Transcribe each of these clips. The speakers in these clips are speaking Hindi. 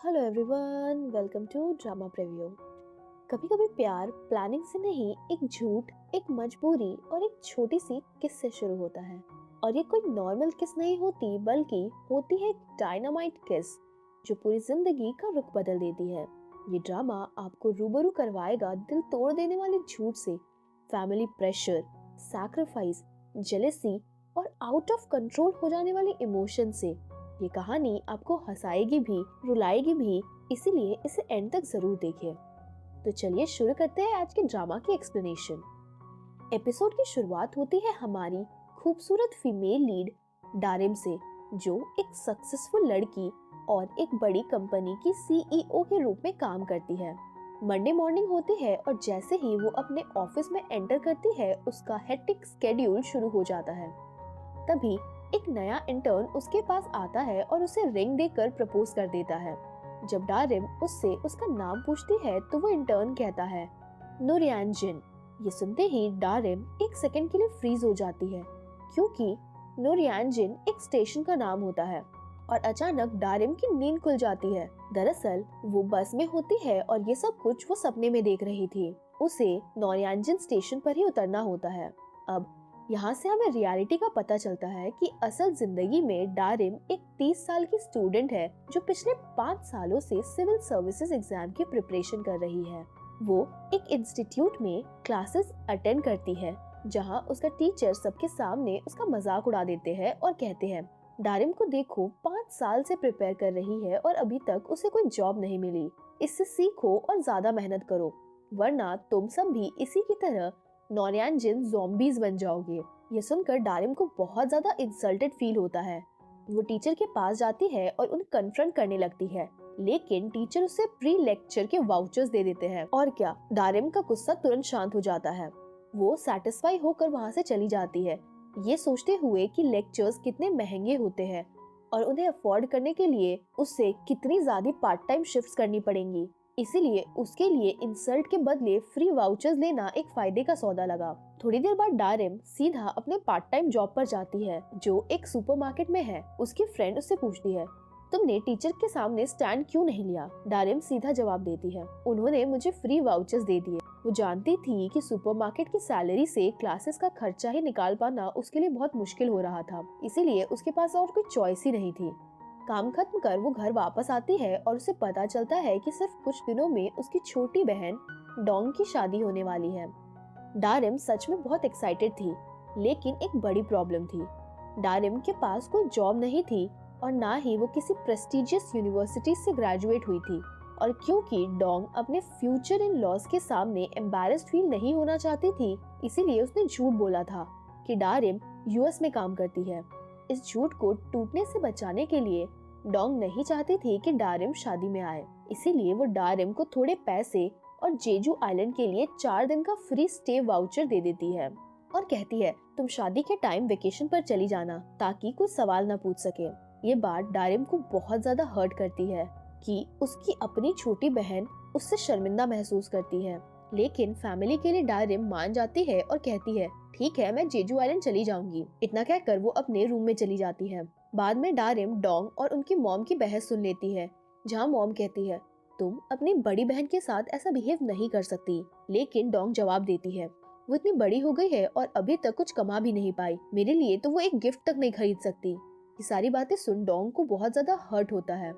Hello everyone, welcome to drama preview. कभी कभी प्यार प्लानिंग से नहीं, एक झूठ, एक मजबूरी और एक छोटी सी किस से शुरू होता है। और ये कोई नॉर्मल किस नहीं होती, बल्कि होती है एक डायनामाइट किस जो पूरी जिंदगी का रुख बदल देती है। ये ड्रामा आपको रूबरू करवाएगा दिल तोड़ देने वाले झूठ से, फैमिली प्रेशर, सैक्रिफाइस, जेलेसी और आउट ऑफ कंट्रोल हो जाने वाले इमोशन से। ये कहानी आपको हंसाएगी भी, रुलाएगी भी, इसीलिए इसे एंड तक जरूर देखिए। तो चलिए शुरू करते हैं आज के ड्रामा की एक्सप्लेनेशन। एपिसोड की शुरुआत होती है हमारी खूबसूरत फीमेल लीड डारिम से, जो एक सक्सेसफुल लड़की और एक बड़ी कंपनी की सीईओ के रूप में काम करती है। मंडे मॉर्निंग होती है और जैसे ही वो अपने ऑफिस में एंटर करती है, उसका हेक्टिक स्केड्यूल शुरू हो जाता है। तभी एक नया इंटर्न उसके पास आता है और उसे रिंग देकर प्रपोज कर देता है। जब डारिम उससे उसका नाम पूछती है तो वो इंटर्न कहता है नूरयानजिन। ये सुनते ही डारिम एक सेकंड के लिए फ्रीज हो जाती है, क्योंकि नूरयानजिन एक स्टेशन का नाम होता है। और अचानक डारिम की नींद खुल जाती है। दरअसल वो बस में होती है और ये सब कुछ वो सपने में देख रही थी। उसे नूरयानजिन स्टेशन पर ही उतरना होता है। अब यहाँ से हमें रियलिटी का पता चलता है कि असल जिंदगी में डारिम एक 30 साल की स्टूडेंट है जो पिछले 5 सालों से सिविल सर्विसेज एग्जाम की प्रिपरेशन कर रही है। वो एक इंस्टीट्यूट में क्लासेस अटेंड करती है, जहाँ उसका टीचर सबके सामने उसका मजाक उड़ा देते हैं और कहते हैं, डारिम को देखो, 5 साल से प्रिपेयर कर रही है और अभी तक उसे कोई जॉब नहीं मिली। इससे सीखो और ज्यादा मेहनत करो, वरना तुम सब भी इसी की तरह नूरयानजिन ज़ॉम्बीज बन जाओगे। ये सुनकर डारिम को बहुत ज्यादा इंसल्टेड फील होता है। वो टीचर के पास जाती है और उन्हें कन्फ्रंट करने लगती है, लेकिन टीचर उसे प्री लेक्चर के वाउचर्स दे देते हैं। और क्या, डारिम का गुस्सा तुरंत शांत हो जाता है। वो सेटिस्फाई होकर वहाँ से चली जाती है, ये सोचते हुए कि लेक्चर्स कितने महंगे होते हैं और उन्हें अफोर्ड करने के लिए उससे कितनी ज्यादा पार्ट टाइम शिफ्ट्स करनी पड़ेंगी। इसीलिए उसके लिए इंसल्ट के बदले फ्री वाउचर्स लेना एक फायदे का सौदा लगा। थोड़ी देर बाद डारिम सीधा अपने पार्ट टाइम जॉब पर जाती है, जो एक सुपरमार्केट में है। उसकी फ्रेंड उससे पूछती है, तुमने टीचर के सामने स्टैंड क्यों नहीं लिया? डारिम सीधा जवाब देती है, उन्होंने मुझे फ्री वाउचर्स दे दिए। वो जानती थी कि सुपरमार्केट की सैलरी से क्लासेस का खर्चा ही निकाल पाना उसके लिए बहुत मुश्किल हो रहा था, इसीलिए उसके पास और कोई चॉइस ही नहीं थी। काम खत्म कर वो घर वापस आती है और उसे पता चलता है कि सिर्फ कुछ दिनों में उसकी छोटी बहन डोंग की शादी होने वाली है। डारिम सच में बहुत एक्साइटेड थी, लेकिन एक बड़ी प्रॉब्लम थी। डारिम के पास कोई जॉब नहीं थी और ना ही वो किसी प्रेस्टिजियस यूनिवर्सिटी से ग्रेजुएट हुई थी। और क्योंकि डोंग अपने फ्यूचर इन लॉज के सामने एम्बैरेस्ड फील नहीं होना चाहती थी, इसीलिए उसने झूठ बोला था कि डारिम यूएस में काम करती है। इस झूठ को टूटने से बचाने के लिए डोंग नहीं चाहती थी कि डारिम शादी में आए, इसीलिए वो डारिम को थोड़े पैसे और जेजू आइलैंड के लिए 4 दिन का फ्री स्टे वाउचर दे देती है और कहती है, तुम शादी के टाइम वेकेशन पर चली जाना ताकि कोई सवाल न पूछ सके। ये बात डारिम को बहुत ज्यादा हर्ट करती है कि उसकी अपनी छोटी बहन उससे शर्मिंदा महसूस करती है, लेकिन फैमिली के लिए डारिम मान जाती है और कहती है, ठीक है, मैं जेजू आइलैंड चली जाऊंगी। इतना कहकर वो अपने रूम में चली जाती है। बाद में डारिम डोंग और उनकी मॉम की बहस सुन लेती है, जहाँ मॉम कहती है, तुम अपनी बड़ी बहन के साथ ऐसा बिहेव नहीं कर सकती। लेकिन डोंग जवाब देती है, वो इतनी बड़ी हो गई है और अभी तक कुछ कमा भी नहीं पाई, मेरे लिए तो वो एक गिफ्ट तक नहीं खरीद सकती। ये सारी बातें सुन डोंग को बहुत ज्यादा हर्ट होता है।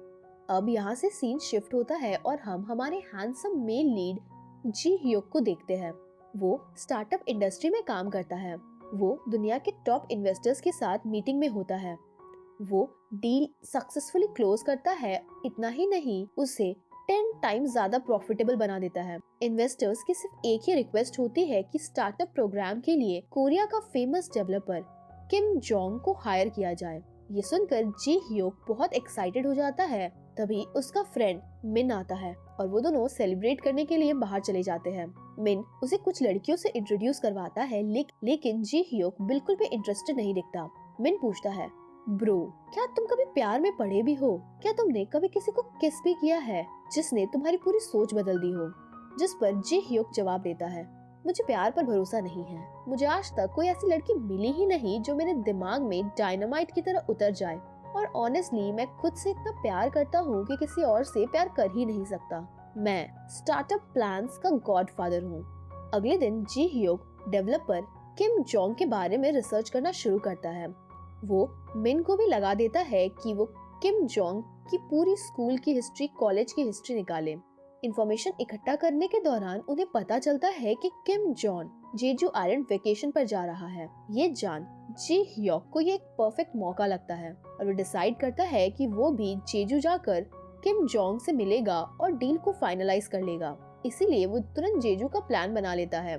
अब यहाँ से सीन शिफ्ट होता है और हम हमारे हैंडसम मेल लीड जी ह्योक को देखते हैं। वो स्टार्टअप इंडस्ट्री में काम करता है। वो दुनिया के टॉप इन्वेस्टर्स के साथ मीटिंग में होता है। वो डील सक्सेसफुली क्लोज करता है। इतना ही नहीं, उसे 10 टाइम्स ज्यादा प्रॉफिटेबल बना देता है। इन्वेस्टर्स की सिर्फ एक ही रिक्वेस्ट होती है कि स्टार्टअप प्रोग्राम के लिए कोरिया का फेमस डेवलपर किम जोंग को हायर किया जाए। ये सुनकर जी ह्योक बहुत एक्साइटेड हो जाता है। तभी उसका फ्रेंड मिन आता है और वो दोनों सेलिब्रेट करने के लिए बाहर चले जाते हैं। मिन उसे कुछ लड़कियों से इंट्रोड्यूस करवाता है, लेकिन जी ह्योक बिल्कुल भी इंटरेस्टेड नहीं दिखता। मिन पूछता है, ब्रो, क्या तुम कभी प्यार में पड़े भी हो? क्या तुमने कभी किसी को किस भी किया है जिसने तुम्हारी पूरी सोच बदल दी हो? जिस पर जी ह्योक जवाब देता है, मुझे प्यार पर भरोसा नहीं है। मुझे आज तक कोई ऐसी लड़की मिली ही नहीं जो मेरे दिमाग में डायनामाइट की तरह उतर जाए और ऑनेस्टली मैं खुद से इतना प्यार करता हूँ कि किसी और से प्यार कर ही नहीं सकता। मैं स्टार्टअप प्लान्स का गॉडफादर हूँ। अगले दिन जी ह्योक डेवलपर किम जोंग के बारे में रिसर्च करना शुरू करता है। वो मिन को भी लगा देता है कि वो किम जोंग की पूरी स्कूल की हिस्ट्री, कॉलेज की हिस्ट्री निकाले। इंफॉर्मेशन इकट्ठा करने के दौरान उन्हें पता चलता है कि किम जॉन जेजू आइलैंड वेकेशन पर जा रहा है। ये जान जी ह्योक को ये एक परफेक्ट मौका लगता है और वो डिसाइड करता है कि वो भी जेजू जाकर किम जोंग से मिलेगा और डील को फाइनलाइज कर लेगा। इसीलिए वो तुरंत जेजू का प्लान बना लेता है।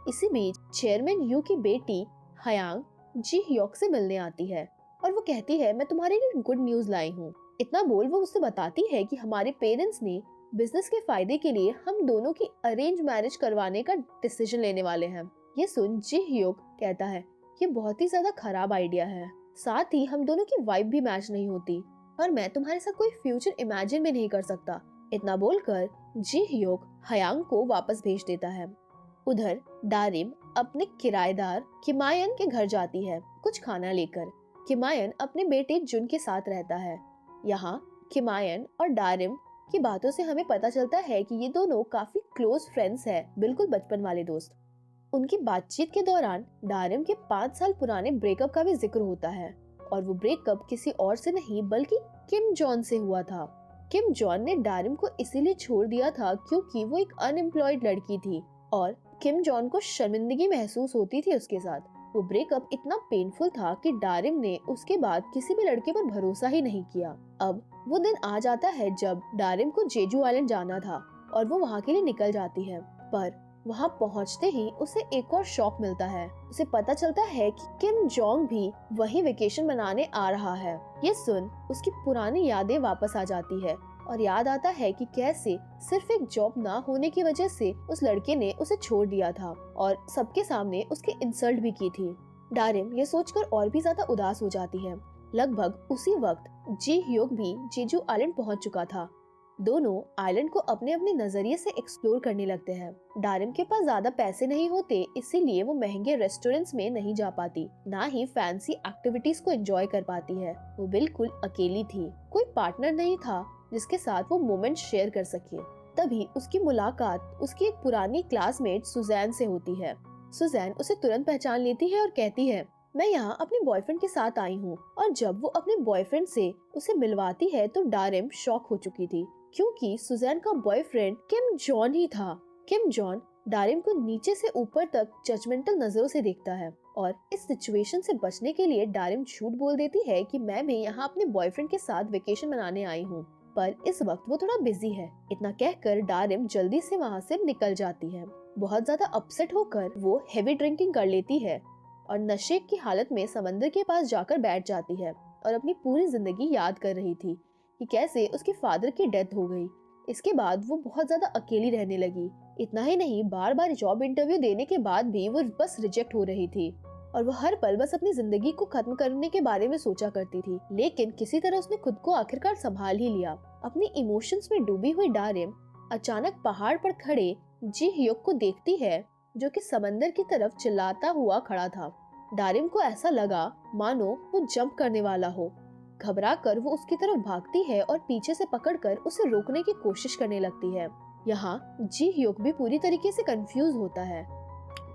इसी बीच चेयरमैन यू की बेटी हयांग जी ह्योक से मिलने आती है और वो कहती है, मैं तुम्हारे लिए गुड न्यूज लाई हूँ। इतना बोल वो उससे बताती है कि हमारे पेरेंट्स ने बिजनेस के फायदे के लिए हम दोनों की अरेंज मैरिज करवाने का डिसीजन लेने वाले हैं। ये सुन जी ह्योक कहता है, ये बहुत ही ज्यादा खराब आइडिया है। साथ ही हम दोनों की वाइब भी मैच नहीं होती और मैं तुम्हारे साथ कोई फ्यूचर इमेजिन भी नहीं कर सकता। इतना बोलकर जी ह्योक हयांग को वापस भेज देता है। उधर डारिम अपने किराएदार किमायन के घर जाती है कुछ खाना लेकर। किमायन अपने बेटे जुन के साथ रहता है। यहाँ किमायन और डारिम की बातों से हमें पता चलता है कि ये दोनों काफी क्लोज फ्रेंड्स हैं, बिल्कुल बचपन वाले दोस्त। उनकी बातचीत के दौरान डारिम के 5 साल पुराने ब्रेकअप का भी जिक्र होता है और वो ब्रेकअप किसी और से नहीं बल्कि किम जॉन से हुआ था। किम जॉन ने डारिम को इसीलिए छोड़ दिया था क्योंकि वो एक अनएम्प्लॉयड लड़की थी और किम जॉन को शर्मिंदगी महसूस होती थी उसके साथ। वो ब्रेकअप इतना पेनफुल था कि डारिम ने उसके बाद किसी भी लड़के पर भरोसा ही नहीं किया। अब वो दिन आ जाता है जब डारिम को जेजू आइलैंड जाना था और वो वहाँ के लिए निकल जाती है, पर वहाँ पहुँचते ही उसे एक और शॉक मिलता है। उसे पता चलता है कि किम जोंग भी वही वेकेशन मनाने आ रहा है। ये सुन उसकी पुरानी यादें वापस आ जाती है और याद आता है कि कैसे सिर्फ एक जॉब ना होने की वजह से उस लड़के ने उसे छोड़ दिया था और सबके सामने उसकी इंसल्ट भी की थी। डारिम ये सोचकर और भी ज्यादा उदास हो जाती है। लगभग उसी वक्त जी ह्योक भी जेजू आइलैंड पहुंच चुका था। दोनों आइलैंड को अपने अपने नजरिए से एक्सप्लोर करने लगते हैं। डारिम के पास ज्यादा पैसे नहीं होते, इसीलिए वो महंगे रेस्टोरेंट्स में नहीं जा पाती, ना ही फैंसी एक्टिविटीज को एंजॉय कर पाती है। वो बिल्कुल अकेली थी, कोई पार्टनर नहीं था जिसके साथ वो मोमेंट शेयर कर सके। तभी उसकी मुलाकात उसकी एक पुरानी क्लासमेट सुजैन से होती है। सुजैन उसे तुरंत पहचान लेती है और कहती है, मैं यहाँ अपने बॉयफ्रेंड के साथ आई हूँ। और जब वो अपने बॉयफ्रेंड से उसे मिलवाती है तो डारिम शॉक हो चुकी थी क्योंकि सुजैन का बॉयफ्रेंड किम जॉन ही था। किम जॉन डारिम को नीचे से ऊपर तक जजमेंटल नजरों से देखता है और इस सिचुएशन से बचने के लिए डारिम झूठ बोल देती है कि मैं भी यहाँ अपने बॉयफ्रेंड के साथ वेकेशन मनाने आई हूँ, पर इस वक्त वो थोड़ा बिजी है। इतना कहकर डारिम जल्दी से वहाँ से निकल जाती है। बहुत ज्यादा अपसेट होकर वो हेवी ड्रिंकिंग कर लेती है और नशे की हालत में समंदर के पास जाकर बैठ जाती है और अपनी पूरी जिंदगी याद कर रही थी कि कैसे उसके फादर की डेथ हो गई। इसके बाद वो बहुत ज्यादा अकेली रहने लगी। इतना ही नहीं, बार बार जॉब इंटरव्यू देने के बाद भी वो बस रिजेक्ट हो रही थी और वो हर पल बस अपनी जिंदगी को खत्म करने के बारे में सोचा करती थी। लेकिन किसी तरह उसने खुद को आखिरकार संभाल ही लिया। अपनी इमोशंस में डूबी हुई डारिम अचानक पहाड़ पर खड़े जी ह्योक को देखती है जो कि समंदर की तरफ चिल्लाता हुआ खड़ा था। डारिम को ऐसा लगा मानो वो जंप करने वाला हो। घबरा कर वो उसकी तरफ भागती है और पीछे से पकड़कर उसे रोकने की कोशिश करने लगती है। यहाँ जी ह्योक भी पूरी तरीके से कंफ्यूज होता है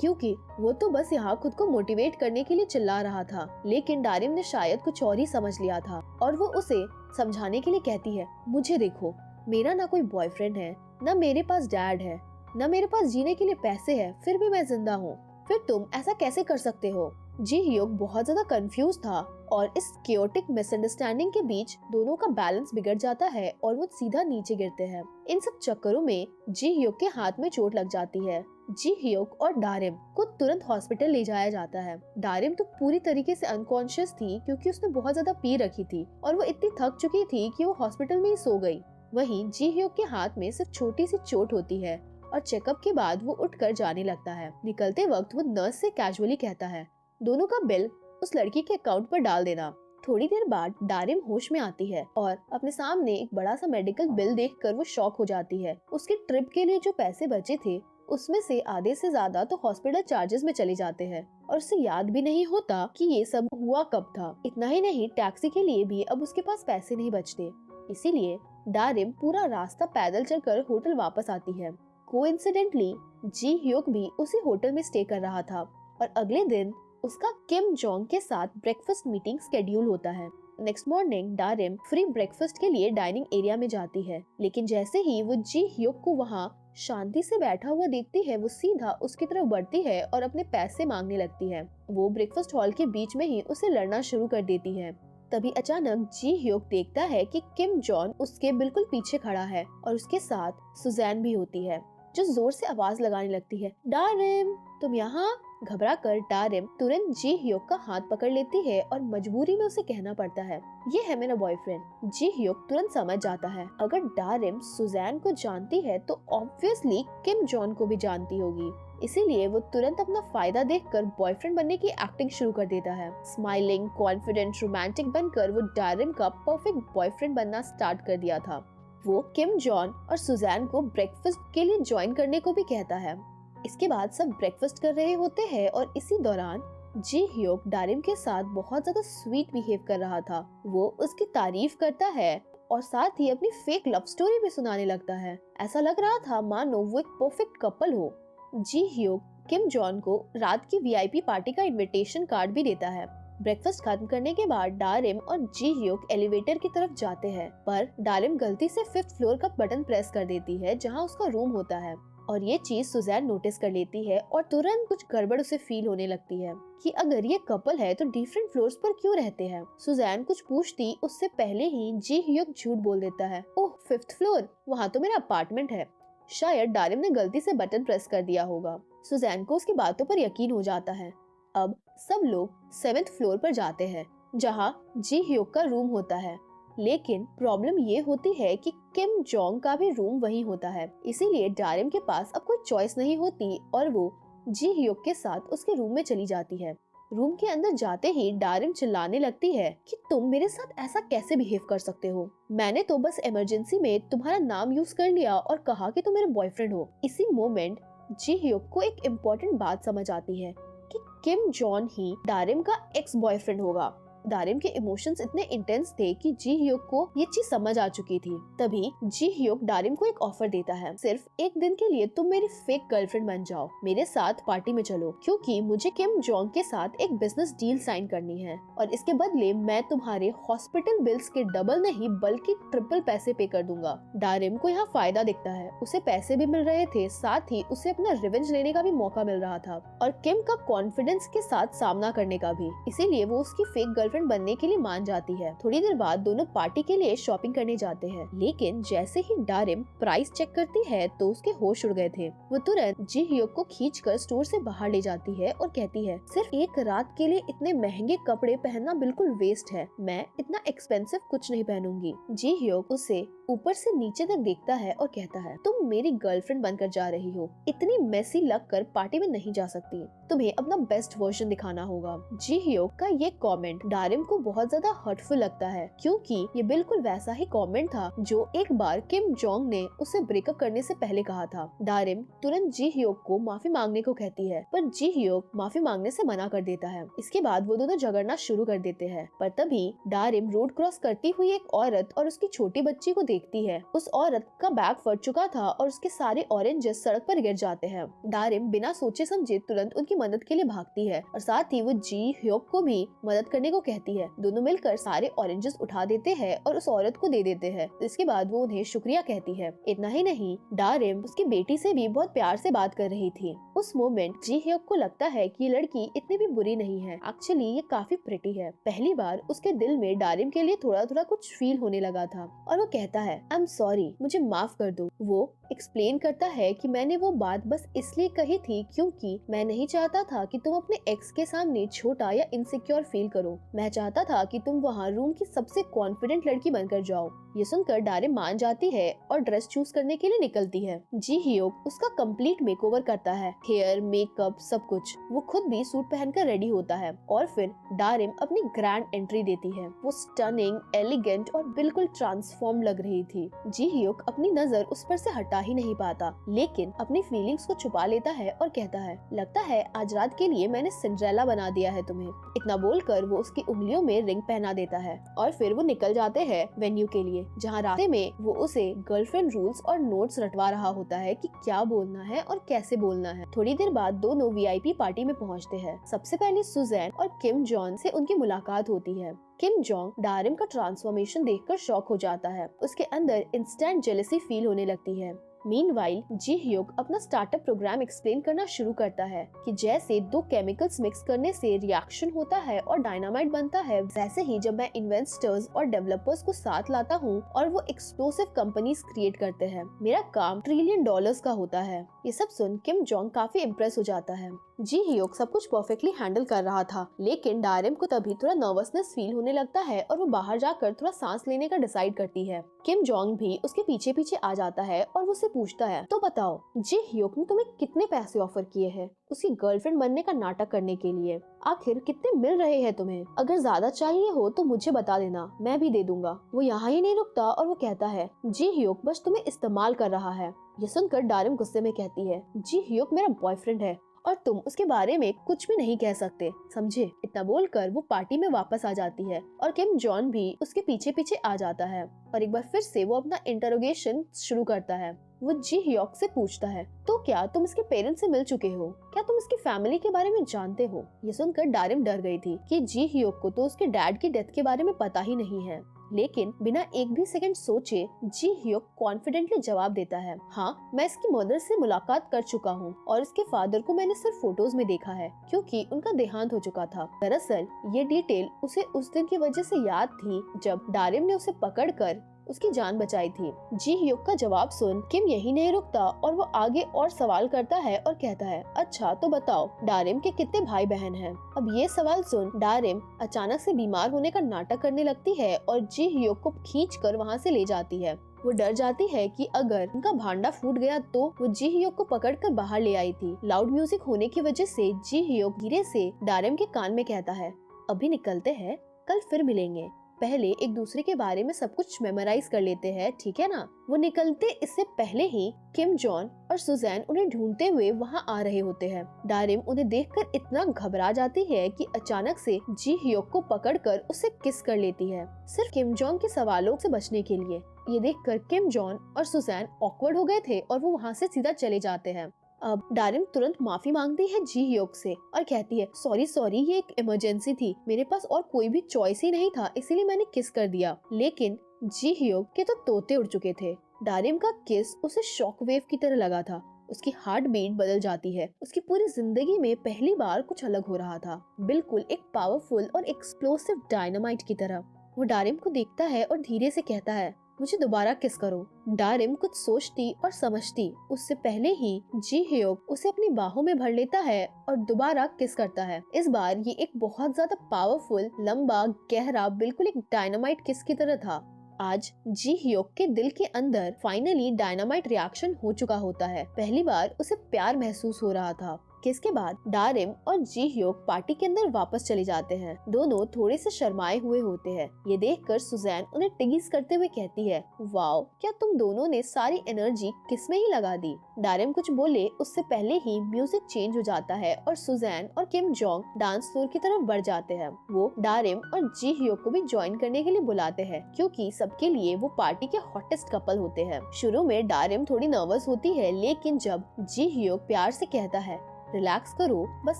क्योंकि वो तो बस यहाँ खुद को मोटिवेट करने के लिए चिल्ला रहा था, लेकिन डारिम ने शायद कुछ और ही समझ लिया था और वो उसे समझाने के लिए कहती है, मुझे देखो, मेरा ना कोई बॉयफ्रेंड है, ना मेरे पास डैड है, ना मेरे पास जीने के लिए पैसे है, फिर भी मैं जिंदा हूँ। फिर तुम ऐसा कैसे कर सकते हो? जी ह्योक बहुत ज्यादा कंफ्यूज था और इस क्योटिक मिसअंडरस्टैंडिंग के बीच दोनों का बैलेंस बिगड़ जाता है और वो सीधा नीचे गिरते हैं। इन सब चक्करों में जी ह्योक के हाथ में चोट लग जाती है। जी ह्योक और डारिम को तुरंत हॉस्पिटल ले जाया जाता है। डारिम तो पूरी तरीके से अनकॉन्शियस थी क्योंकि उसने बहुत ज्यादा पी रखी थी और वो इतनी थक चुकी थी कि वो हॉस्पिटल में ही सो गई। वहीं जी ह्योक के हाथ में सिर्फ छोटी सी चोट होती है और चेकअप के बाद वो उठकर जाने लगता है। निकलते वक्त वो नर्स से कैजुअली कहता है, दोनों का बिल उस लड़की के अकाउंट पर डाल देना। थोड़ी देर बाद डारिम होश में आती है और अपने सामने एक बड़ा सा मेडिकल बिल देखकर वो शॉक हो जाती है। उसके ट्रिप के लिए जो पैसे बचे थे उसमें से आधे से ज्यादा तो हॉस्पिटल चार्जेस में चले जाते हैं और उसे याद भी नहीं होता कि ये सब हुआ कब था। इतना ही नहीं, टैक्सी के लिए भी अब उसके पास पैसे नहीं बचते। इसीलिए डारिम पूरा रास्ता पैदल चलकर होटल वापस आती है। कोइंसिडेंटली जी ह्योक भी उसी होटल में स्टे कर रहा था और अगले दिन उसका किम जोंग के साथ ब्रेकफास्ट मीटिंग शेड्यूल होता है। नेक्स्ट मॉर्निंग डारिम फ्री ब्रेकफास्ट के लिए डाइनिंग एरिया में जाती है, लेकिन जैसे ही वो जी ह्योक को वहाँ शांति से बैठा हुआ देखती है, वो सीधा उसकी तरफ बढ़ती है और अपने पैसे मांगने लगती है। वो ब्रेकफास्ट हॉल के बीच में ही उसे लड़ना शुरू कर देती है। तभी अचानक जी ह्योक देखता है कि किम जॉन उसके बिल्कुल पीछे खड़ा है और उसके साथ सुजैन भी होती है, जो जोर से आवाज लगाने लगती है, डारिम तुम यहाँ। घबरा कर डारिम तुरंत जी ह्योक का हाथ पकड़ लेती है और मजबूरी में उसे कहना पड़ता है, ये है मेरा बॉयफ्रेंड। जी ह्योक तुरंत समझ जाता है, अगर डारिम सुजैन को जानती है तो ऑब्वियसली किम जॉन को भी जानती होगी। इसीलिए वो तुरंत अपना फायदा देखकर बॉयफ्रेंड बनने की एक्टिंग शुरू कर देता है। स्माइलिंग, कॉन्फिडेंट, रोमांटिक बनकर वो डारिम का परफेक्ट बॉयफ्रेंड बनना स्टार्ट कर दिया था। वो किम जॉन और सुजैन को ब्रेकफास्ट के लिए ज्वाइन करने को भी कहता है। इसके बाद सब ब्रेकफास्ट कर रहे होते हैं और इसी दौरान जी ह्योक डारिम के साथ बहुत ज्यादा स्वीट बिहेव कर रहा था। वो उसकी तारीफ करता है और साथ ही अपनी फेक लव स्टोरी भी सुनाने लगता है। ऐसा लग रहा था मानो वो एक परफेक्ट कपल हो। जी ह्योक किम जॉन को रात की वीआईपी पार्टी का इनविटेशन कार्ड भी देता है। ब्रेकफास्ट खत्म करने के बाद डारिम और जी ह्योक एलिवेटर की तरफ जाते हैं, पर डारिम गलती से 5th फ्लोर का बटन प्रेस कर देती है जहां उसका रूम होता है और ये चीज सुजैन नोटिस कर लेती है और तुरंत कुछ गड़बड़ उसे फील होने लगती है कि अगर ये कपल है तो डिफरेंट फ्लोर्स पर क्यों रहते हैं। सुजैन कुछ पूछती उससे पहले ही जी ह्योक झूठ बोल देता है, ओह 5th फ्लोर, वहाँ तो मेरा अपार्टमेंट है। शायद डारिम ने गलती से बटन प्रेस कर दिया होगा। सुजैन को उसकी बातों पर यकीन हो जाता है। अब सब लोग 7th फ्लोर पर जाते हैं जहाँ जी ह्योक का रूम होता है, लेकिन प्रॉब्लम ये होती है कि किम जोंग का भी रूम वहीं होता है। इसीलिए डारिम के पास अब कोई चॉइस नहीं होती और वो जी ह्योक के साथ उसके रूम में चली जाती है। रूम के अंदर जाते ही डारिम चिल्लाने लगती है कि तुम मेरे साथ ऐसा कैसे बिहेव कर सकते हो, मैंने तो बस इमरजेंसी में तुम्हारा नाम यूज कर लिया और कहा कि तुम मेरे बॉयफ्रेंड हो। इसी मोमेंट जी ह्योक को एक इम्पोर्टेंट बात समझ आती है कि किम जॉन ही डारिम का एक्स बॉयफ्रेंड होगा। डारिम के इमोशंस इतने इंटेंस थे कि जी ह्योक को ये चीज समझ आ चुकी थी। तभी जी ह्योक डारिम को एक ऑफर देता है, सिर्फ एक दिन के लिए तुम मेरी फेक गर्लफ्रेंड बन जाओ, मेरे साथ पार्टी में चलो, क्योंकि मुझे किम जोंग के साथ एक बिजनेस डील साइन करनी है और इसके बदले मैं तुम्हारे हॉस्पिटल बिल्स के डबल नहीं बल्कि ट्रिपल पैसे पे कर दूंगा। डारिम को यहाँ फायदा दिखता है, उसे पैसे भी मिल रहे थे, साथ ही उसे अपना रिवेंज लेने का भी मौका मिल रहा था और किम का कॉन्फिडेंस के साथ सामना करने का भी। इसीलिए वो उसकी फेक गर्लफ्रेंड बनने के लिए मान जाती है। थोड़ी देर बाद दोनों पार्टी के लिए शॉपिंग करने जाते हैं, लेकिन जैसे ही डारिम प्राइस चेक करती है तो उसके होश उड़ गए थे। वो तुरंत जी ह्योक को खींचकर स्टोर से बाहर ले जाती है और कहती है, सिर्फ एक रात के लिए इतने महंगे कपड़े पहनना बिल्कुल वेस्ट है, मैं इतना एक्सपेंसिव कुछ नहीं पहनूंगी। जी ह्योक उसे ऊपर से नीचे तक देखता है और कहता है, तुम मेरी गर्लफ्रेंड बनकर जा रही हो, इतनी मेसी लगकर पार्टी में नहीं जा सकती, तुम्हें अपना बेस्ट वर्जन दिखाना होगा। जी ह्योक का ये कमेंट डारिम को बहुत ज्यादा हर्टफुल लगता है, क्योंकि ये बिल्कुल वैसा ही कमेंट था जो एक बार किम जोंग ने उसे ब्रेकअप करने से पहले कहा था। डारिम तुरंत जी ह्योक को माफी मांगने को कहती है, पर जी ह्योक माफी मांगने से मना कर देता है। इसके बाद वो दोनों झगड़ना शुरू कर देते हैं, पर तभी डारिम रोड क्रॉस करती हुई एक औरत और उसकी छोटी बच्ची को देखती है। उस औरत का बैग फट चुका था और उसके सारे ऑरेंजेस सड़क पर गिर जाते हैं। डारिम बिना सोचे समझे तुरंत उनकी मदद के लिए भागती है और साथ ही वो जी ह्योक को भी मदद करने को कहती है। दोनों मिलकर सारे ऑरेंजेस उठा देते हैं और उस औरत को दे देते हैं। इसके बाद वो उन्हें शुक्रिया कहती है। इतना ही नहीं, डारिम उसकी बेटी से भी बहुत प्यार से बात कर रही थी। उस मोमेंट जी ह्योक को लगता है कि ये लड़की इतनी भी बुरी नहीं है, एक्चुअली ये काफी प्रिटी है। पहली बार उसके दिल में डारिम के लिए थोड़ा थोड़ा कुछ फील होने लगा था और वो कहता है, आई एम सॉरी, मुझे माफ कर दो। वो एक्सप्लेन करता है कि मैंने वो बात बस इसलिए कही थी क्योंकि मैं नहीं चाहता था कि तुम अपने एक्स के सामने छोटा या इनसिक्योर फील करो। मैं चाहता था कि तुम वहाँ रूम की सबसे कॉन्फिडेंट लड़की बनकर जाओ। ये सुनकर डारिम मान जाती है और ड्रेस चूज करने के लिए निकलती है। जी ह्योक उसका कंप्लीट मेकओवर करता है, हेयर, मेकअप, सब कुछ। वो खुद भी सूट पहनकर रेडी होता है और फिर डारिम अपनी ग्रैंड एंट्री देती है। वो स्टनिंग, एलिगेंट और बिल्कुल ट्रांसफॉर्म लग रही थी। जी ह्योक अपनी नजर उस पर से हटा बता ही नहीं पाता, लेकिन अपनी फीलिंग्स को छुपा लेता है और कहता है, लगता है आज रात के लिए मैंने सिंड्रेला बना दिया है तुम्हें। इतना बोलकर वो उसकी उंगलियों में रिंग पहना देता है और फिर वो निकल जाते हैं वेन्यू के लिए, जहाँ रास्ते में वो उसे गर्लफ्रेंड रूल्स और नोट्स रटवा रहा होता है कि क्या बोलना है और कैसे बोलना है। थोड़ी देर बाद दोनों वीआईपी पार्टी में पहुँचते हैं। सबसे पहले सुजैन और किम जॉन से उनकी मुलाकात होती है। किम जोंग डारिम का ट्रांसफॉर्मेशन देखकर शॉक हो जाता है। उसके अंदर इंस्टेंट जेलसी फील होने लगती है। मीनवाइल जी ह्यूक अपना स्टार्टअप प्रोग्राम एक्सप्लेन करना शुरू करता है कि जैसे दो केमिकल्स मिक्स करने से रिएक्शन होता है और डायनामाइट बनता है, वैसे ही जब मैं इन्वेस्टर्स और डेवलपर्स को साथ लाता हूँ और वो एक्सप्लोसिव कंपनीज क्रिएट करते हैं, मेरा काम $1 ट्रिलियन का होता है। ये सब सुन किम जोंग काफी इम्प्रेस हो जाता है। जी ह्यूक सब कुछ परफेक्टली हैंडल कर रहा था, लेकिन डारिम को तभी थोड़ा नर्वसनेस फील होने लगता है और वो बाहर जाकर थोड़ा सांस लेने का डिसाइड करती है। किम जोंग भी उसके पीछे पीछे आ जाता है और वो उससे पूछता है, तो बताओ जी ह्यूक ने तुम्हें कितने पैसे ऑफर किए हैं उसकी गर्लफ्रेंड बनने का नाटक करने के लिए? आखिर कितने मिल रहे हैं तुम्हें? अगर ज्यादा चाहिए हो तो मुझे बता देना, मैं भी दे दूंगा। वो यहाँ ही नहीं रुकता और वो कहता है, जी ह्यूक बस तुम्हें इस्तेमाल कर रहा है। ये सुनकर डारिम गुस्से में कहती है, जी ह्यूक मेरा बॉयफ्रेंड है और तुम उसके बारे में कुछ भी नहीं कह सकते, समझे? इतना बोलकर वो पार्टी में वापस आ जाती है और किम जॉन भी उसके पीछे पीछे आ जाता है और एक बार फिर से वो अपना इंटरोगेशन शुरू करता है। वो जी ह्यूक से पूछता है, तो क्या तुम इसके पेरेंट्स से मिल चुके हो? क्या तुम इसकी फैमिली के बारे में जानते हो? ये सुनकर डारिम डर गई थी कि जी ह्यूक को तो उसके डैड की डेथ के बारे में पता ही नहीं है, लेकिन बिना एक भी सेकंड सोचे जी ह्यूक कॉन्फिडेंटली जवाब देता है, हाँ मैं इसकी मदर से मुलाकात कर चुका हूँ और इसके फादर को मैंने सिर्फ फोटोज में देखा है क्योंकि उनका देहांत हो चुका था। दरअसल ये डिटेल उसे उस दिन की वजह से याद थी जब डारिम ने उसे पकड़कर उसकी जान बचाई थी। जी ह्यूक का जवाब सुन किम यही नहीं रुकता और वो आगे और सवाल करता है और कहता है, अच्छा तो बताओ डारिम के कितने भाई बहन हैं? अब ये सवाल सुन डारिम अचानक से बीमार होने का नाटक करने लगती है और जी ह्यूक को खींचकर वहाँ से ले जाती है। वो डर जाती है कि अगर उनका भांडा फूट गया तो वो जी ह्यूक को पकड़कर बाहर ले आई थी। लाउड म्यूजिक होने की वजह से जी ह्यूक धीरे से डारिम के कान में कहता है, अभी निकलते हैं, कल फिर मिलेंगे, पहले एक दूसरे के बारे में सब कुछ मेमोराइज कर लेते हैं, ठीक है ना? वो निकलते इससे पहले ही किम जॉन और सुजैन उन्हें ढूंढते हुए वहाँ आ रहे होते हैं। डारिम उन्हें देखकर इतना घबरा जाती है कि अचानक से जी ह्यूक को पकड़कर उससे किस कर लेती है, सिर्फ किम जॉन के सवालों से बचने के लिए। ये देखकर किम जॉन और सुजैन ऑकवर्ड हो गए थे और वो वहाँ से सीधा चले जाते हैं। अब डारिम तुरंत माफी मांगती है जी ह्यूक से और कहती है, सॉरी ये एक इमरजेंसी थी, मेरे पास और कोई भी चॉइस ही नहीं था, इसीलिए मैंने किस कर दिया। लेकिन जी ह्यूक के तो तोते उड़ चुके थे। डारिम का किस उसे शॉक वेव की तरह लगा था। उसकी हार्ट बीट बदल जाती है। उसकी पूरी जिंदगी में पहली बार कुछ अलग हो रहा था, बिल्कुल एक पावरफुल और एक्सप्लोसिव डायनामाइट की तरह। वो डारिम को देखता है और धीरे से कहता है, मुझे दोबारा किस करो। डारिम कुछ सोचती और समझती उससे पहले ही जी ह्यूक उसे अपनी बाहों में भर लेता है और दोबारा किस करता है। इस बार ये एक बहुत ज्यादा पावरफुल, लंबा, गहरा, बिल्कुल एक डायनामाइट किस की तरह था। आज जी ह्यूक के दिल के अंदर फाइनली डायनामाइट रिएक्शन हो चुका होता है। पहली बार उसे प्यार महसूस हो रहा था। किसके बाद डारिम और जी ह्यूक पार्टी के अंदर वापस चले जाते हैं। दोनों थोड़े से शर्माए हुए होते हैं। ये देखकर सुजैन उन्हें टिगीज करते हुए कहती है, वाओ क्या तुम दोनों ने सारी एनर्जी किस में ही लगा दी। डारिम कुछ बोले उससे पहले ही म्यूजिक चेंज हो जाता है और सुजैन और किम जोंग डांस फ्लोर की तरफ बढ़ जाते हैं। वो डारिम और जी ह्यूक को भी ज्वाइन करने के लिए बुलाते हैं क्योंकि सबके लिए वो पार्टी के हॉटेस्ट कपल होते हैं। शुरू में डारिम थोड़ी नर्वस होती है, लेकिन जब जी ह्यूक प्यार से कहता है, रिलैक्स करो, बस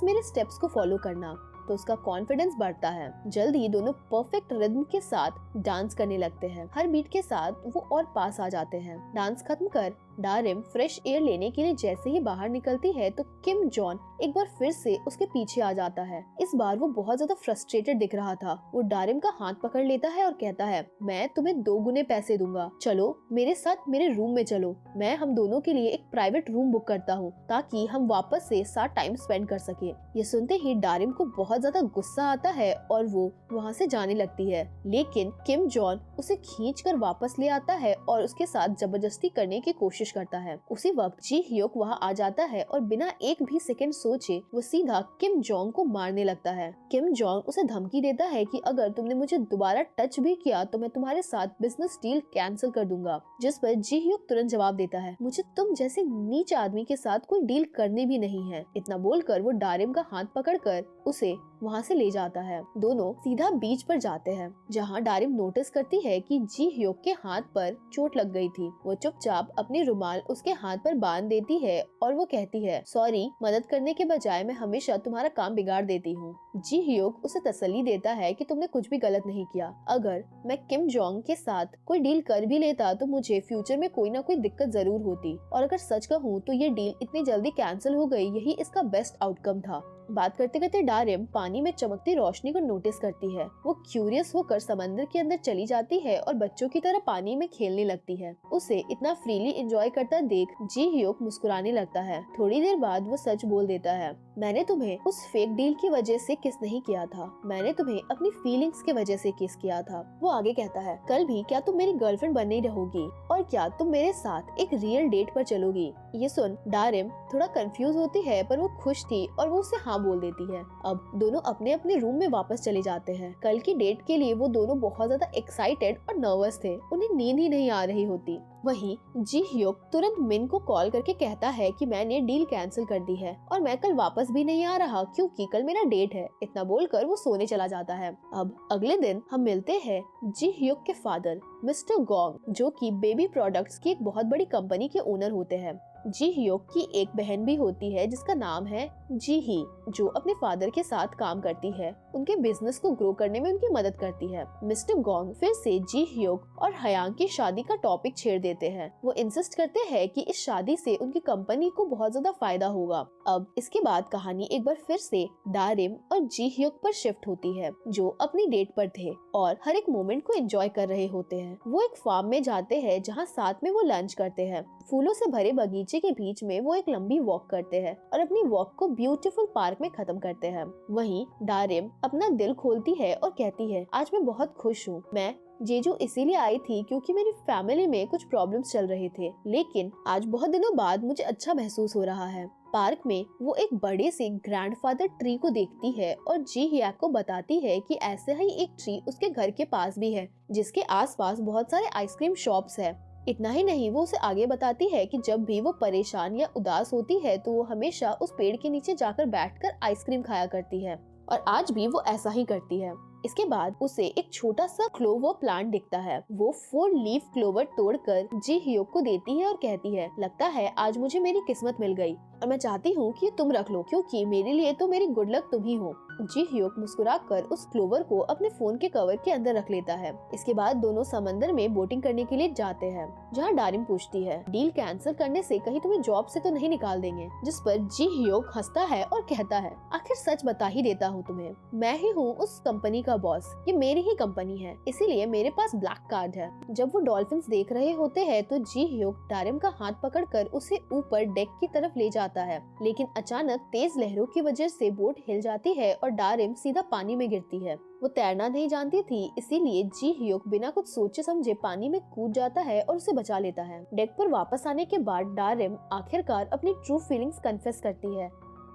मेरे स्टेप्स को फॉलो करना, तो उसका कॉन्फिडेंस बढ़ता है। जल्द ही दोनों परफेक्ट रिदम के साथ डांस करने लगते हैं। हर बीट के साथ वो और पास आ जाते हैं। डांस खत्म कर डारिम फ्रेश एयर लेने के लिए जैसे ही बाहर निकलती है तो किम जॉन एक बार फिर से उसके पीछे आ जाता है। इस बार वो बहुत ज्यादा फ्रस्ट्रेटेड दिख रहा था। वो डारिम का हाथ पकड़ लेता है और कहता है, मैं तुम्हें 2 गुने पैसे दूंगा, चलो मेरे साथ मेरे रूम में चलो, मैं हम दोनों के लिए एक प्राइवेट रूम बुक करता हूँ ताकि हम वापस से साथ टाइम स्पेंड कर सके। ये सुनते ही डारिम को बहुत ज्यादा गुस्सा आता है और वो वहाँ से जाने लगती है, लेकिन किम जॉन उसे खींच कर वापस ले आता है और उसके साथ जबरदस्ती करने की कोशिश कोशिश करता है। उसी वक्त जी ह्योक वहाँ आ जाता है और बिना एक भी सेकंड सोचे वो सीधा किम जोंग को मारने लगता है। किम जोंग उसे धमकी देता है कि अगर तुमने मुझे दोबारा टच भी किया तो मैं तुम्हारे साथ बिजनेस डील कैंसिल कर दूंगा। जिस पर जी ह्योक तुरंत जवाब देता है, मुझे तुम जैसे नीच आदमी के साथ कोई डील करनी भी नहीं है। इतना बोलकर वो डारिम का हाथ पकड़कर उसे वहाँ से ले जाता है। दोनों सीधा बीच पर जाते हैं, जहाँ डारिम नोटिस करती है कि जी ह्योक के हाथ पर चोट लग गई थी। वो चुपचाप अपनी रुमाल उसके हाथ पर बांध देती है और वो कहती है, सॉरी, मदद करने के बजाय मैं हमेशा तुम्हारा काम बिगाड़ देती हूँ। जी ह्योक उसे तसल्ली देता है कि तुमने कुछ भी गलत नहीं किया। अगर मैं किम जोंग के साथ कोई डील कर भी लेता तो मुझे फ्यूचर में कोई ना कोई दिक्कत जरूर होती, और अगर सच कहूँ तो ये डील इतनी जल्दी कैंसिल हो गई, यही इसका बेस्ट आउटकम था। बात करते करते डारिम पानी में चमकती रोशनी को नोटिस करती है। वो क्यूरियस होकर समंदर के अंदर चली जाती है और बच्चों की तरह पानी में खेलने लगती है। उसे इतना फ्रीली एंजॉय करता देख जी ह्योक मुस्कुराने लगता है। थोड़ी देर बाद वो सच बोल देता है, मैंने तुम्हें उस फेक डील की वजह से किस नहीं किया था, मैंने तुम्हें अपनी फीलिंग्स की वजह से किस किया था। वो आगे कहता है, कल भी क्या तुम मेरी गर्लफ्रेंड बनने रहोगी और क्या तुम मेरे साथ एक रियल डेट पर चलोगी। ये सुन डारिम थोड़ा कंफ्यूज होती है, पर वो खुश थी और वो उसे हाँ बोल देती है। अब दोनों अपने अपने रूम में वापस चले जाते हैं। कल की डेट के लिए वो दोनों बहुत ज्यादा एक्साइटेड और नर्वस थे। उन्हें नींद ही नहीं आ रही होती। वहीं जी ह्योक तुरंत मिन को कॉल करके कहता है कि मैंने डील कैंसिल कर दी है और मैं कल वापस भी नहीं आ रहा क्योंकि कल मेरा डेट है। इतना बोलकर वो सोने चला जाता है। अब अगले दिन हम मिलते हैं जी ह्योक के फादर मिस्टर गोंग, जो कि बेबी प्रोडक्ट्स की एक बहुत बड़ी कंपनी के ओनर होते हैं। जी ह्योक की एक बहन भी होती है जिसका नाम है जी ही, जो अपने फादर के साथ काम करती है, उनके बिजनेस को ग्रो करने में उनकी मदद करती है। मिस्टर गोंग फिर से जी ह्योक और हयांग की शादी का टॉपिक छेड़ देते हैं। वो इंसिस्ट करते हैं कि इस शादी से उनकी कंपनी को बहुत ज्यादा फायदा होगा। अब इसके बाद कहानी एक बार फिर से डारिम और जी ह्योक पर शिफ्ट होती है, जो अपनी डेट पर थे और हर एक मोमेंट को एंजॉय कर रहे होते हैं। वो एक फार्म में जाते हैं जहाँ साथ में वो लंच करते हैं। फूलों से भरे बगीचे के बीच में वो एक लंबी वॉक करते हैं और अपनी वॉक को ब्यूटीफुल पार्क में खत्म करते हैं। वहीं डारिम अपना दिल खोलती है और कहती है, आज मैं बहुत खुश हूँ। मैं जेजू इसीलिए आई थी क्योंकि मेरी फैमिली में कुछ प्रॉब्लम्स चल रहे थे, लेकिन आज बहुत दिनों बाद मुझे अच्छा महसूस हो रहा है। पार्क में वो एक बड़े से ग्रैंडफादर ट्री को देखती है और जी ह्योक को बताती है कि ऐसे ही एक ट्री उसके घर के पास भी है, जिसके आसपास बहुत सारे आइसक्रीम शॉप्स है। इतना ही नहीं, वो उसे आगे बताती है कि जब भी वो परेशान या उदास होती है तो वो हमेशा उस पेड़ के नीचे जाकर बैठकर आइसक्रीम खाया करती है, और आज भी वो ऐसा ही करती है। इसके बाद उसे एक छोटा सा क्लोवर प्लांट दिखता है। वो 4 लीफ क्लोवर तोड़कर जी ह्योक को देती है और कहती है, लगता है आज मुझे मेरी किस्मत मिल गई और मैं चाहती हूँ कि तुम रख लो क्योंकि मेरे लिए तो मेरी गुड लक तुम ही हो। जी ह्योक मुस्कुराकर उस क्लोवर को अपने फोन के कवर के अंदर रख लेता है। इसके बाद दोनों समंदर में बोटिंग करने के लिए जाते हैं, जहाँ डारिम पूछती है, डील कैंसिल करने से कहीं तुम्हें जॉब से तो नहीं निकाल देंगे। जिस पर जी ह्योक हंसता है और कहता है, आखिर सच बता ही देता हूँ तुम्हें, मैं ही हूँ उस कंपनी का बॉस। ये मेरी ही कंपनी है, इसीलिए मेरे पास ब्लैक कार्ड है। जब वो डॉल्फिन्स देख रहे होते हैं तो जी ह्योक डारिम का हाथ पकड़कर उसे ऊपर डेक की तरफ ले जाता है, लेकिन अचानक तेज लहरों की वजह से बोट हिल जाती है और डारिम सीधा पानी में गिरती है। वो तैरना नहीं जानती थी, इसीलिए जी ह्योक बिना कुछ सोचे समझे पानी में कूद जाता है और उसे बचा लेता है। डेक पर वापस आने के बाद डारिम आखिरकार अपनी ट्रू फीलिंग्स कन्फेस करती है,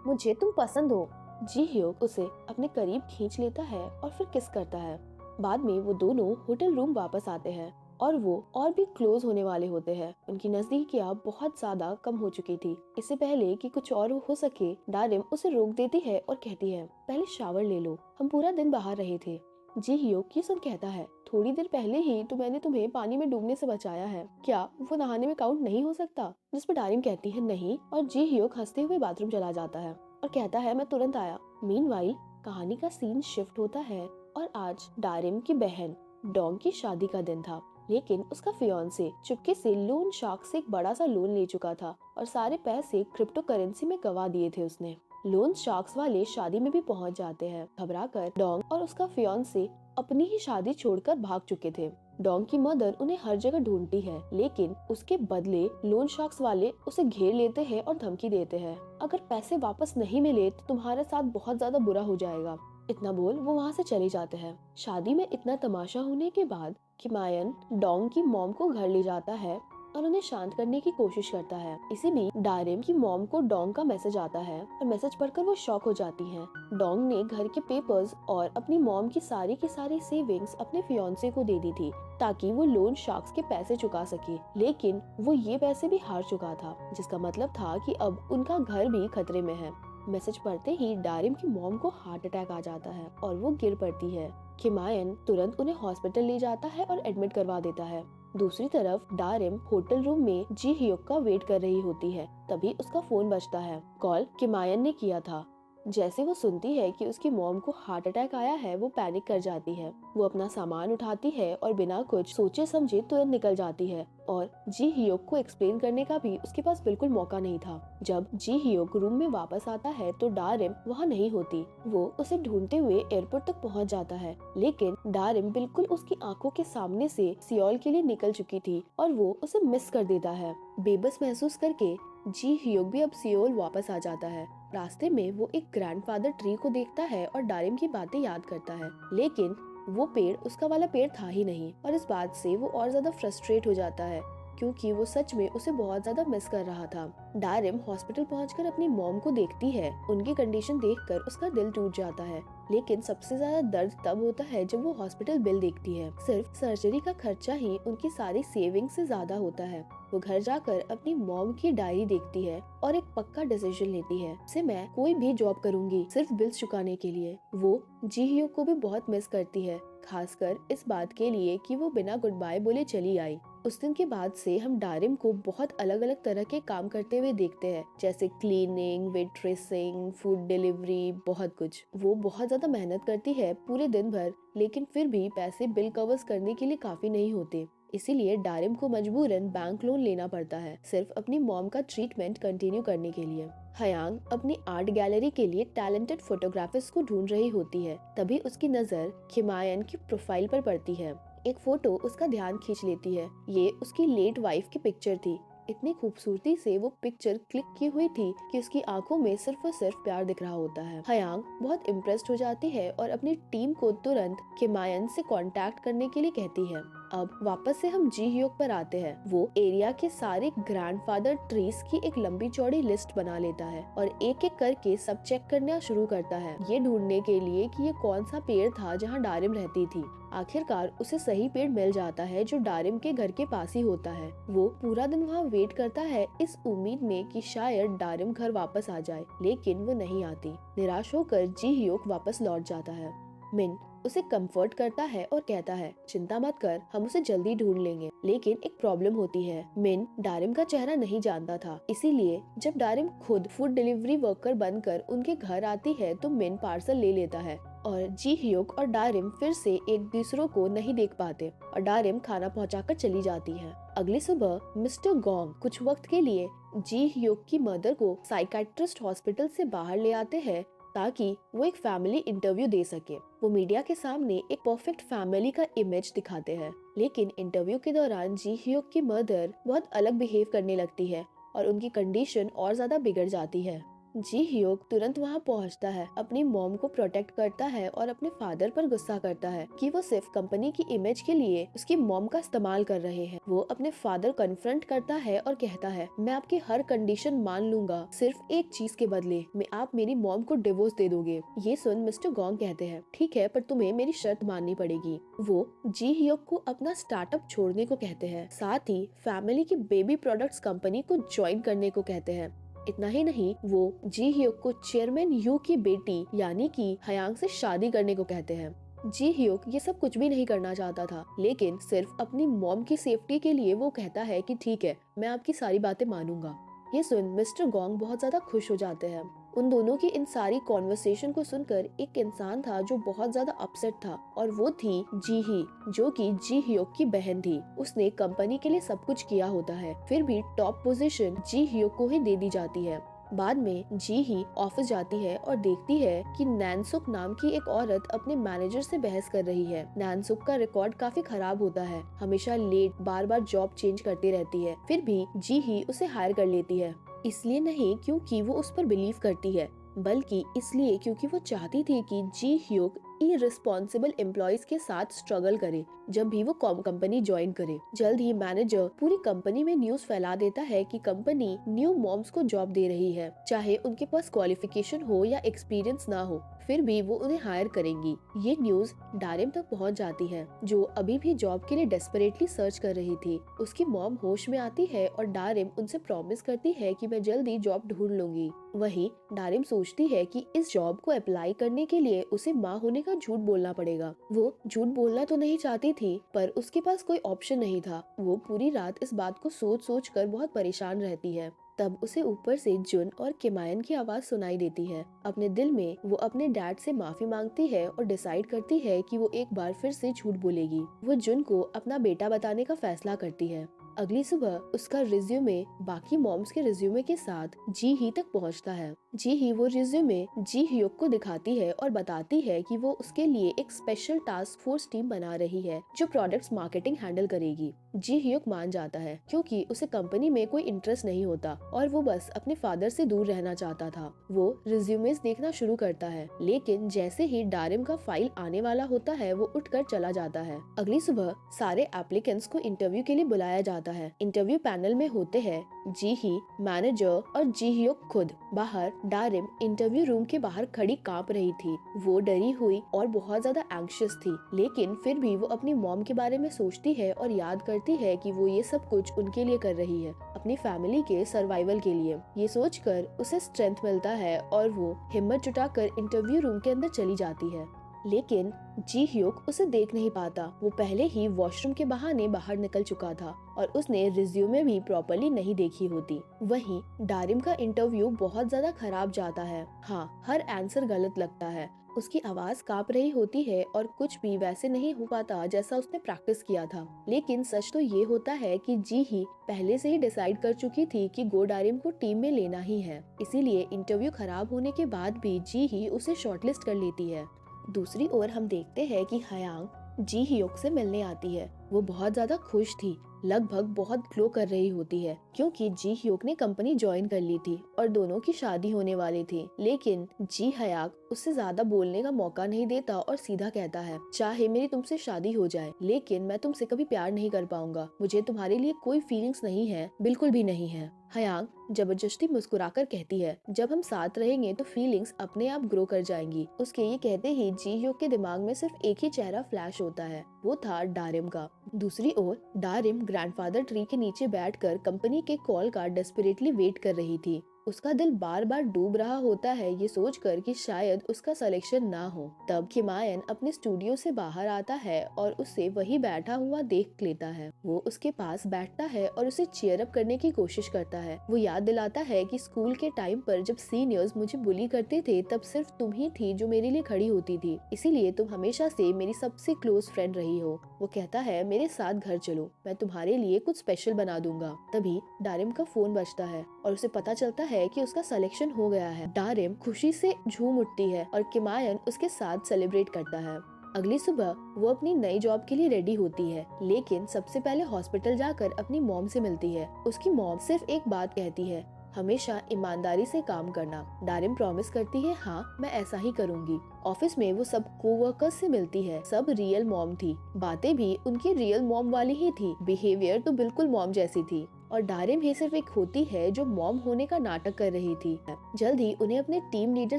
मुझे तुम पसंद हो। जी ह्योक उसे अपने करीब खींच लेता है और फिर किस करता है। बाद में वो दोनों होटल रूम वापस आते हैं और वो और भी क्लोज होने वाले होते हैं। उनकी नजदीकियां बहुत ज्यादा कम हो चुकी थी। इससे पहले कि कुछ और हो सके, डारिम उसे रोक देती है और कहती है, पहले शावर ले लो, हम पूरा दिन बाहर रहे थे। जी ह्योक ये सुन कहता है, थोड़ी देर पहले ही तो मैंने तुम्हें पानी में डूबने से बचाया है, क्या वो नहाने में काउंट नहीं हो सकता? जिस पर डारिम कहती है नहीं, और जी ह्योक हंसते हुए बाथरूम चला जाता है और कहता है, मैं तुरंत आया। मीनवाइल कहानी का सीन शिफ्ट होता है और आज डारिम की बहन डोंग की शादी का दिन था, लेकिन उसका फियांसे चुपके से लोन शार्क से एक बड़ा सा लोन ले चुका था और सारे पैसे क्रिप्टो करेंसी में गवा दिए थे उसने। लोन शार्क्स वाले शादी में भी पहुंच जाते हैं। घबराकर डोंग और उसका फियांसे अपनी ही शादी छोड़कर भाग चुके थे। डोंग की मदर उन्हें हर जगह ढूंढती है, लेकिन उसके बदले लोन शार्क्स वाले उसे घेर लेते हैं और धमकी देते हैं, अगर पैसे वापस नहीं मिले तो तुम्हारे साथ बहुत ज्यादा बुरा हो जाएगा। इतना बोल वो वहाँ से चले जाते हैं। शादी में इतना तमाशा होने के बाद किमायन डोंग की मॉम को घर ले जाता है और उन्हें शांत करने की कोशिश करता है। इसी बीच डारिम की मॉम को डोंग का मैसेज आता है और मैसेज पढ़कर वो शॉक हो जाती है। डोंग ने घर के पेपर्स और अपनी मॉम की सारी सेविंग्स अपने फियांसे को दे दी थी ताकि वो लोन शार्क्स के पैसे चुका सके, लेकिन वो ये पैसे भी हार चुका था, जिसका मतलब था कि अब उनका घर भी खतरे में है। मैसेज पढ़ते ही डारिम की मॉम को हार्ट अटैक आ जाता है और वो गिर पड़ती है। किमायन तुरंत उन्हें हॉस्पिटल ले जाता है और एडमिट करवा देता है। दूसरी तरफ डारिम होटल रूम में जी हियोक का वेट कर रही होती है। तभी उसका फोन बजता है। कॉल किमायन ने किया था। जैसे वो सुनती है कि उसकी मॉम को हार्ट अटैक आया है, वो पैनिक कर जाती है। वो अपना सामान उठाती है और बिना कुछ सोचे समझे तुरंत निकल जाती है और जी हियोक को एक्सप्लेन करने का भी उसके पास बिल्कुल मौका नहीं था। जब जी हियोक रूम में वापस आता है तो डारिम वहाँ नहीं होती। वो उसे ढूंढते हुए एयरपोर्ट तक पहुँच जाता है, लेकिन डारिम बिल्कुल उसकी आंखों के सामने से सियोल के लिए निकल चुकी थी और वो उसे मिस कर देता है। बेबस महसूस करके जी हियोक भी अब सियोल वापस आ जाता है। रास्ते में वो एक ग्रैंडफादर ट्री को देखता है और डारिम की बातें याद करता है, लेकिन वो पेड़ उसका वाला पेड़ था ही नहीं और इस बात से वो और ज्यादा फ्रस्ट्रेट हो जाता है क्योंकि वो सच में उसे बहुत ज्यादा मिस कर रहा था। डारिम हॉस्पिटल पहुंचकर अपनी मॉम को देखती है। उनकी कंडीशन देखकर उसका दिल टूट जाता है, लेकिन सबसे ज्यादा दर्द तब होता है जब वो हॉस्पिटल बिल देखती है। सिर्फ सर्जरी का खर्चा ही उनकी सारी सेविंग से ज्यादा होता है। वो घर जाकर अपनी मॉम की डायरी देखती है और एक पक्का डिसीजन लेती है से मैं कोई भी जॉब करूंगी सिर्फ बिल्स चुकाने के लिए। वो जी हियोक को भी बहुत मिस करती है, खासकर इस बात के लिए कि वो बिना गुड बाय बोले चली आई। उस दिन के बाद से हम डारिम को बहुत अलग अलग तरह के काम करते हुए देखते हैं, जैसे क्लीनिंग, वेट्रेसिंग, फूड डिलीवरी, बहुत कुछ। वो बहुत ज्यादा मेहनत करती है पूरे दिन भर, लेकिन फिर भी पैसे बिल कवर्स करने के लिए काफी नहीं होते। इसीलिए डारिम को मजबूरन बैंक लोन लेना पड़ता है, सिर्फ अपनी मॉम का ट्रीटमेंट कंटिन्यू करने के लिए। हयांग अपनी आर्ट गैलरी के लिए टैलेंटेड फोटोग्राफर्स को ढूंढ रही होती है। तभी उसकी नजर किमायन की प्रोफाइल पर पड़ती है। एक फोटो उसका ध्यान खींच लेती है। ये उसकी लेट वाइफ की पिक्चर थी। इतनी खूबसूरती से वो पिक्चर क्लिक की हुई थी कि उसकी आंखों में सिर्फ और सिर्फ प्यार दिख रहा होता है। हयांग बहुत इम्प्रेस्ड हो जाती है और अपनी टीम को तुरंत किमायन से कांटेक्ट करने के लिए कहती है। अब वापस से हम जी हियोक पर आते हैं। वो एरिया के सारे ग्रैंडफादर ट्रीज की एक लंबी चौड़ी लिस्ट बना लेता है और एक एक करके सब चेक करना शुरू करता है, ये ढूंढने के लिए कि ये कौन सा पेड़ था जहाँ डारिम रहती थी। आखिरकार उसे सही पेड़ मिल जाता है जो डारिम के घर के पास ही होता है। वो पूरा दिन वहाँ वेट करता है इस उम्मीद में कि शायद डारिम घर वापस आ जाए, लेकिन वो नहीं आती। निराश होकर जी हियोक वापस लौट जाता है। मिन उसे कंफर्ट करता है और कहता है, चिंता मत कर, हम उसे जल्दी ढूंढ लेंगे। लेकिन एक प्रॉब्लम होती है। मिन डारिम का चेहरा नहीं जानता था, इसीलिए जब डारिम खुद फूड डिलीवरी वर्कर बनकर उनके घर आती है तो मिन पार्सल ले लेता है और जी हियोक और डारिम फिर से एक दूसरों को नहीं देख पाते और डारिम खाना पहुंचाकर चली जाती है। अगली सुबह मिस्टर गोंग कुछ वक्त के लिए जी हियोक की मदर को साइकाइट्रिस्ट हॉस्पिटल से बाहर ले आते हैं ताकि वो एक फैमिली इंटरव्यू दे सके। वो मीडिया के सामने एक परफेक्ट फैमिली का इमेज दिखाते हैं, लेकिन इंटरव्यू के दौरान जी हियोक की मदर बहुत अलग बिहेव करने लगती है और उनकी कंडीशन और ज्यादा बिगड़ जाती है। जी हियोक तुरंत वहाँ पहुँचता है, अपनी मॉम को प्रोटेक्ट करता है और अपने फादर पर गुस्सा करता है कि वो सिर्फ कंपनी की इमेज के लिए उसकी मॉम का इस्तेमाल कर रहे हैं। वो अपने फादर कन्फ्रंट करता है और कहता है, मैं आपकी हर कंडीशन मान लूंगा, सिर्फ एक चीज के बदले में आप मेरी मॉम को डिवोर्स दे दोगे। ये सुन मिस्टर गोंग कहते हैं, ठीक है, पर तुम्हें मेरी शर्त माननी पड़ेगी। वो जी हियोक को अपना स्टार्टअप छोड़ने को कहते हैं, साथ ही फैमिली की बेबी प्रोडक्ट्स कंपनी को ज्वाइन करने को कहते हैं। इतना ही नहीं, वो जी हियोक को चेयरमैन यू की बेटी यानी कि हयांग से शादी करने को कहते हैं। जी हियोक ये सब कुछ भी नहीं करना चाहता था, लेकिन सिर्फ अपनी मॉम की सेफ्टी के लिए वो कहता है कि ठीक है, मैं आपकी सारी बातें मानूंगा। ये सुन मिस्टर गोंग बहुत ज्यादा खुश हो जाते हैं। उन दोनों की इन सारी कॉन्वर्सेशन को सुनकर एक इंसान था जो बहुत ज्यादा अपसेट था और वो थी जी ही, जो कि जी हियोक की बहन थी। उसने कंपनी के लिए सब कुछ किया होता है, फिर भी टॉप पोजीशन जी हियोक को ही दे दी जाती है। बाद में जी ही ऑफिस जाती है और देखती है कि नैनसुक नाम की एक औरत अपने मैनेजर से बहस कर रही है। नैनसुक का रिकॉर्ड काफी खराब होता है, हमेशा लेट, बार बार जॉब चेंज करती रहती है, फिर भी जी ही उसे हायर कर लेती है। इसलिए नहीं क्योंकि वो उस पर बिलीव करती है, बल्कि इसलिए क्योंकि वो चाहती थी कि जी ह्यूक इररिस्पॉन्सिबल एम्प्लॉइज के साथ स्ट्रगल करे जब भी वो कंपनी ज्वाइन करे। जल्द ही मैनेजर पूरी कंपनी में न्यूज फैला देता है कि कंपनी न्यू मॉम्स को जॉब दे रही है, चाहे उनके पास क्वालिफिकेशन हो या एक्सपीरियंस ना हो, फिर भी वो उन्हें हायर करेंगी। ये न्यूज डारिम तक पहुंच जाती है, जो अभी भी जॉब के लिए डेस्परेटली सर्च कर रही थी। उसकी मॉम होश में आती है और डारिम उनसे प्रॉमिस करती है कि मैं जल्दी जॉब ढूंढ लूंगी। वहीं डारिम सोचती है कि इस जॉब को अप्लाई करने के लिए उसे माँ होने का झूठ बोलना पड़ेगा। वो झूठ बोलना तो नहीं चाहती थी, पर उसके पास कोई ऑप्शन नहीं था। वो पूरी रात इस बात को सोच सोच कर बहुत परेशान रहती है। तब उसे ऊपर से जुन और किमायन की आवाज सुनाई देती है। अपने दिल में वो अपने डैड से माफी मांगती है और डिसाइड करती है कि वो एक बार फिर से झूठ बोलेगी। वो जुन को अपना बेटा बताने का फैसला करती है। अगली सुबह उसका रिज्यूमे बाकी मॉम्स के रिज्यूमे के साथ जी ही तक पहुंचता है। जी ही वो रिज्यूमे जी ह्यूक को दिखाती है और बताती है कि वो उसके लिए एक स्पेशल टास्क फोर्स टीम बना रही है जो प्रोडक्ट्स मार्केटिंग हैंडल करेगी। जी ह्यूक मान जाता है क्योंकि उसे कंपनी में कोई इंटरेस्ट नहीं होता और वो बस अपने फादर से दूर रहना चाहता था। वो रिज्यूमेस देखना शुरू करता है, लेकिन जैसे ही डारिम का फाइल आने वाला होता है वो उठकर चला जाता है। अगली सुबह सारे एप्लीकेंट्स को इंटरव्यू के लिए बुलाया जाता है। इंटरव्यू पैनल में होते हैं जी ही, मैनेजर और जी ह्यूक खुद। बाहर डारिम इंटरव्यू रूम के बाहर खड़ी कांप रही थी। वो डरी हुई और बहुत ज्यादा एंग्शियस थी, लेकिन फिर भी वो अपनी मॉम के बारे में सोचती है और याद करती है कि वो ये सब कुछ उनके लिए कर रही है, अपनी फैमिली के सर्वाइवल के लिए। ये सोचकर उसे स्ट्रेंथ मिलता है और वो हिम्मत जुटाकर इंटरव्यू रूम के अंदर चली जाती है। लेकिन जी ह्यूक उसे देख नहीं पाता। वो पहले ही वॉशरूम के बहाने बाहर निकल चुका था और उसने रिज्यूमे भी प्रॉपर्ली नहीं देखी होती। वहीं डारिम का इंटरव्यू बहुत ज्यादा खराब जाता है। हाँ, हर आंसर गलत लगता है। उसकी आवाज कांप रही होती है और कुछ भी वैसे नहीं हो पाता जैसा उसने प्रैक्टिस किया था। लेकिन सच तो ये होता है कि जी ही पहले से ही डिसाइड कर चुकी थी कि गो डारिम को टीम में लेना ही है। इसीलिए इंटरव्यू खराब होने के बाद भी जी ही उसे शॉर्टलिस्ट कर लेती है। दूसरी ओर हम देखते हैं कि हयांग जी ह्यूक से मिलने आती है। वो बहुत ज्यादा खुश थी, लगभग बहुत ग्लो कर रही होती है क्योंकि जी ह्यूक ने कंपनी ज्वाइन कर ली थी और दोनों की शादी होने वाली थी। लेकिन जी हयांग उससे ज्यादा बोलने का मौका नहीं देता और सीधा कहता है, चाहे मेरी तुमसे शादी हो जाए लेकिन मैं तुमसे कभी प्यार नहीं कर पाऊंगा। मुझे तुम्हारे लिए कोई फीलिंग्स नहीं है, बिल्कुल भी नहीं है। हयांग जबरदस्ती मुस्कुराकर कहती है, जब हम साथ रहेंगे तो फीलिंग्स अपने आप ग्रो कर जाएंगी। उसके ये कहते ही जी ह्यूक के दिमाग में सिर्फ एक ही चेहरा फ्लैश होता है, वो था डारिम का। दूसरी ओर डारिम ग्रैंडफादर ट्री के नीचे बैठकर कंपनी के कॉल का डेस्परेटली वेट कर रही थी। उसका दिल बार बार डूब रहा होता है ये सोचकर कि शायद उसका सिलेक्शन ना हो। तब किमायन अपने स्टूडियो से बाहर आता है और उसे वही बैठा हुआ देख लेता है। वो उसके पास बैठता है और उसे चीयर अप करने की कोशिश करता है। वो याद दिलाता है कि स्कूल के टाइम पर जब सीनियर्स मुझे बुली करते थे तब सिर्फ तुम ही थी जो मेरे लिए खड़ी होती थी, इसीलिए तुम हमेशा से मेरी सबसे क्लोज फ्रेंड रही हो। वो कहता है, मेरे साथ घर चलो, मैं तुम्हारे लिए कुछ स्पेशल बना दूंगा। तभी डारिम का फोन बजता है और उसे पता चलता है कि उसका सिलेक्शन हो गया है। डारिम खुशी से झूम उठती है और किमायन उसके साथ सेलिब्रेट करता है। अगली सुबह वो अपनी नई जॉब के लिए रेडी होती है, लेकिन सबसे पहले हॉस्पिटल जाकर अपनी मॉम से मिलती है। उसकी मॉम सिर्फ एक बात कहती है, हमेशा ईमानदारी से काम करना। डारिम प्रॉमिस करती है, हाँ मैं ऐसा ही करूँगी। ऑफिस में वो सब कोवर्कर्स से मिलती है। सब रियल मॉम थी, बातें भी उनकी रियल मॉम वाली ही थी, बिहेवियर तो बिल्कुल मॉम जैसी थी। और डारिम ही सिर्फ एक होती है जो मॉम होने का नाटक कर रही थी। जल्द ही उन्हें अपने टीम लीडर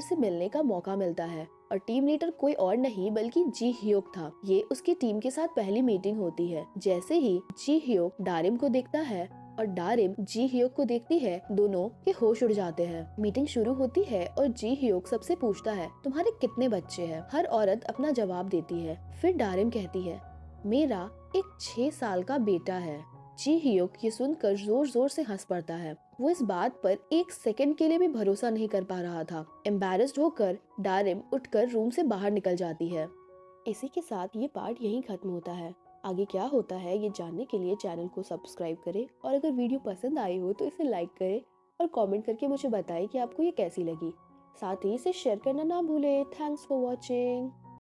से मिलने का मौका मिलता है और टीम लीडर कोई और नहीं बल्कि जी ह्यूक था। ये उसकी टीम के साथ पहली मीटिंग होती है। जैसे ही जी ह्यूक डारिम को देखता है और डारिम जी ह्यूक को देखती है, दोनों के होश उड़ जाते हैं। मीटिंग शुरू होती है और जी ह्यूक सबसे पूछता है, तुम्हारे कितने बच्चे हैं? हर औरत अपना जवाब देती है। फिर डारिम कहती है, मेरा एक 6 साल का बेटा है। जी ह्यूक ये सुनकर जोर जोर से हंस पड़ता है। वो इस बात पर एक सेकंड के लिए भी भरोसा नहीं कर पा रहा था। एम्बैरेस्ड होकर डारिम उठकर रूम से बाहर निकल जाती है। इसी के साथ ये पार्ट यहीं खत्म होता है। आगे क्या होता है ये जानने के लिए चैनल को सब्सक्राइब करें और अगर वीडियो पसंद आई हो तो इसे लाइक करें और कमेंट करके मुझे बताएं कि आपको ये कैसी लगी। साथ ही इसे शेयर करना ना भूलें। Thanks for watching.